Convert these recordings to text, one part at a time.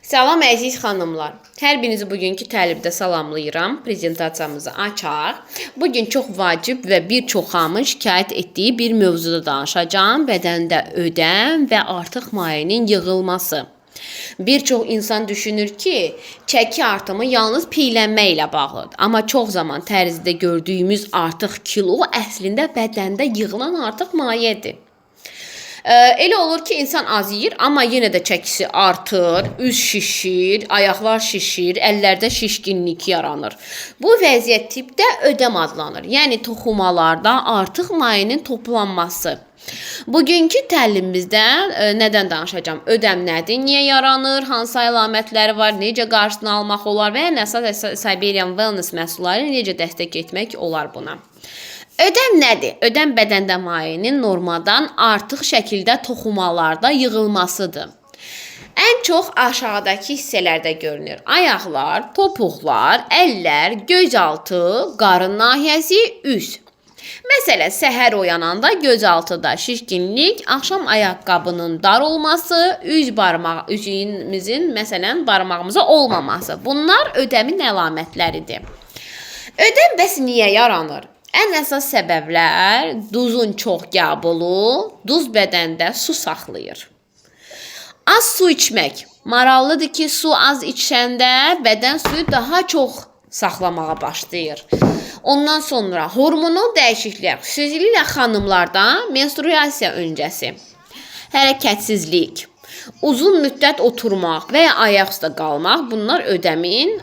Salam əziz xanımlar. Hər birinizi bugünkü təlimdə salamlayıram. Prezentasiyamızı açaq. Bugün çox vacib və bir çox hamın şikayət etdiyi bir mövzuda danışacağım. Bədəndə ödəm və artıq mayenin yığılması. Bir çox insan düşünür ki, çəki artımı yalnız piylənmə ilə bağlıdır. Amma çox zaman tərzidə gördüyümüz artıq kilo əslində bədəndə yığılan artıq mayedir. Elə olur ki, insan az yeyir, amma yenə də çəkisi artır, üz şişir, ayaqlar şişir, əllərdə şişkinlik yaranır. Bu vəziyyət tipdə ödəm adlanır. Yəni toxumalarda artıq mayenin toplanması. Bugünkü təlimimizdə nədən danışacağam? Ödəm nədir, niyə yaranır, hansı əlamətləri var, necə qarşısını almaq olar və əsas Siberian Wellness məhsulları necə dəstək etmək olar buna. Ödəm nədir? Ödəm bədəndə mayenin normadan artıq şəkildə toxumalarda yığılmasıdır. Ən çox aşağıdakı hissələrdə görünür. Ayaqlar, topuqlar, əllər, gözaltı, qarın nahiyəsi, üz. Məsələn, səhər oyananda gözaltıda şişkinlik, axşam ayaqqabının dar olması, üzümüzün məsələn barmağımıza olmaması. Bunlar ödəmin əlamətləridir. Ödəm bəs niyə yaranır? Ən əsas səbəblər duzun çox qəbulu, duz bədəndə su saxlayır. Az su içmək. Maraqlıdır ki, su az içəndə bədən suyu daha çox saxlamağa başlayır. Ondan sonra hormonal dəyişikliklər, xüsusilə xanımlarda menstruasiya öncəsi, hərəkətsizlik, uzun müddət oturmaq və ya ayaq üstə qalmaq bunlar ödəmin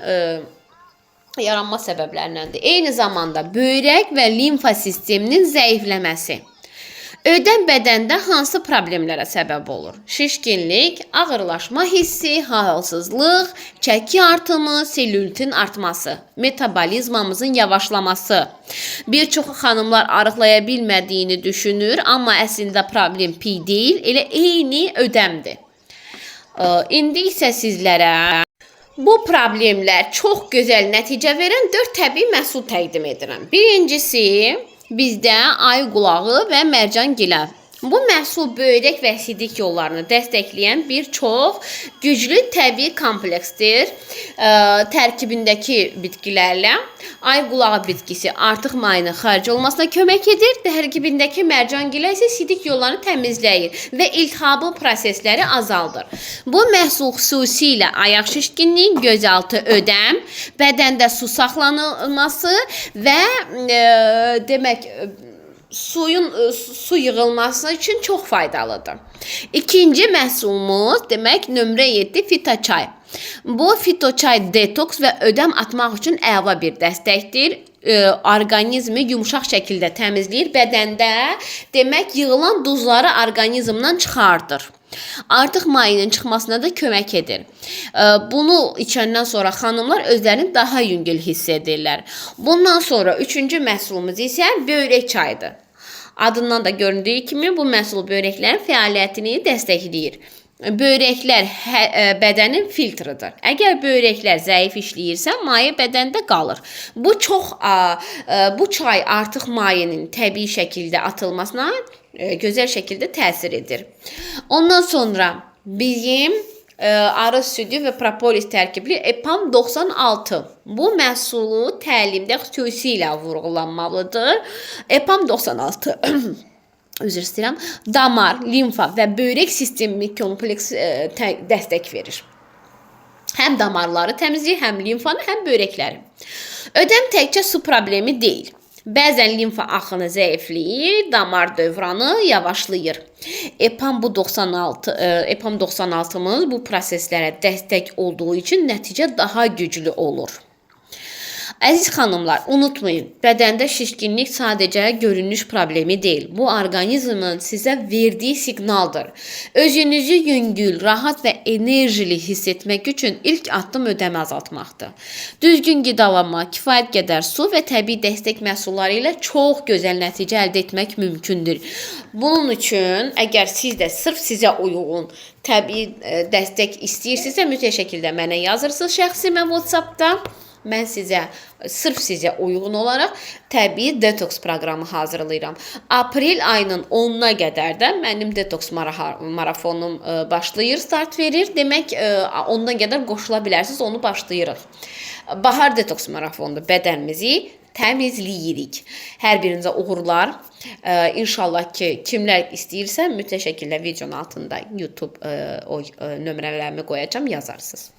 yaranma səbəblərindəndir. Eyni zamanda böyrək və limfa sisteminin zəifləməsi. Ödəm bədəndə hansı problemlərə səbəb olur? Şişkinlik, ağırlaşma hissi, halsızlıq, çəki artımı, selülitin artması, metabolizmamızın yavaşlaması. Bir çox xanımlar arıqlaya bilmədiyini düşünür, amma əslində problem pi deyil, elə eyni ödəmdir. İndi isə sizlərə bu problemlər çox gözəl nəticə verən 4 təbii məhsul təqdim edirəm. Birincisi, bizdə ayı qulağı və mərcangilə. Bu məhsul böyrək və sidik yollarını dəstəkləyən bir çox güclü təbii kompleksdir. Tərkibindəki bitkilərlə ay qulağı bitkisi artıq mayenin xaric olmasına kömək edir. Tərkibindəki mərcangilə isə sidik yollarını təmizləyir və iltihabı prosesləri azaldır. Bu məhsul xüsusilə ayaq şişkinliyi, gözaltı ödəm, bədəndə su saxlanılması və demək su yığılması üçün çox faydalıdır. İkinci məhsulumuz demək nömrə 7 fitoçay. Bu fitoçay detoks və ödəm atmaq üçün əla bir dəstəkdir. Orqanizmi yumşaq şəkildə təmizləyir. Bədəndə demək yığılan duzları orqanizmdən çıxardır. Artıq mayenin çıxmasına da kömək edir. Bunu içəndən sonra xanımlar özlərini daha yüngül hiss edirlər. Bundan sonra üçüncü məhsulumuz isə böyrək çayıdır. Adından da göründüyü kimi bu məhsul böyrəklərin fəaliyyətini dəstəkləyir. Böyrəklər bədənin filtridir. Əgər böyrəklər zəif işləyirsə, maye bədəndə qalır. Bu çay artıq mayenin təbii şəkildə atılmasına gözəl şəkildə təsir edir. Ondan sonra bizim arı südü və propolis tərkibli EPAM 96. Bu məhsulu təlimdə xüsusilə vurğulanmalıdır. EPAM 96 üzr istəyirəm, damar, limfa və böyrək sistemi kompleks dəstək verir. Həm damarları təmizləyir, həm limfanı, həm böyrəkləri. Ödəm təkcə su problemi deyil. Bəzən limfa axını zəifləyir, damar dövranı yavaşlayır. EPAM 96'mız bu proseslərə dəstək olduğu üçün nəticə daha güclü olur. Əziz xanımlar, unutmayın, bədəndə şişkinlik sadəcə görünüş problemi deyil. Bu, orqanizmin sizə verdiyi siqnaldır. Özünüzü yüngül, rahat və enerjili hiss etmək üçün ilk addım ödəmi azaltmaqdır. Düzgün qidalanma, kifayət qədər su və təbii dəstək məhsulları ilə çox gözəl nəticə əldə etmək mümkündür. Bunun üçün, əgər siz də sırf sizə uyğun təbii dəstək istəyirsinizsə, mütləq şəkildə mənə yazırsınız şəxsimə WhatsApp-da. mən sizə sırf sizə uyğun olaraq təbii detoks proqramı hazırlayıram. Aprel ayının 10-na qədər də mənim detoks marafonum başlayır, start verir. Demək 10-na qədər qoşula bilərsiniz, onu başlayırıq. Bahar detoks marafonunda bədənimizi təmizləyirik. Hər birinizə uğurlar. İnşallah ki, kimlər istəyirsə mütləq şəkildə videonun altında YouTube nömrələrimi qoyacağam, yazarsınız.